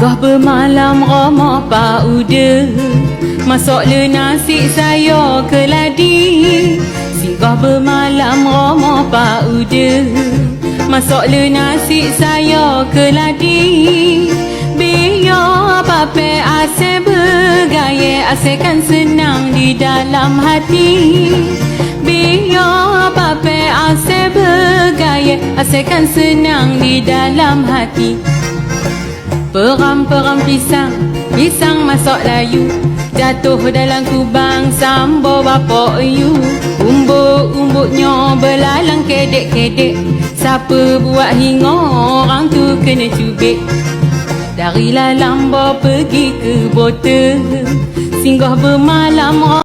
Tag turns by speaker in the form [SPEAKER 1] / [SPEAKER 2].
[SPEAKER 1] Singgah bermalam Roma pauda, masuk le nasi saya ke ladi. Singgah bermalam Roma pauda, masuk le nasi saya ke ladi. Biar pape asyik bergaya, asyikkan senang di dalam hati. Biar pape asyik bergaya, asyikkan senang di dalam hati. Peram-peram pisang, pisang masuk layu, jatuh dalam kubang sambo bapa you. Umbuk-umbuknya belalang kedek-kedek, siapa buat hingga orang tu kena cubit. Dari lambo pergi ke bota, singgah bermalam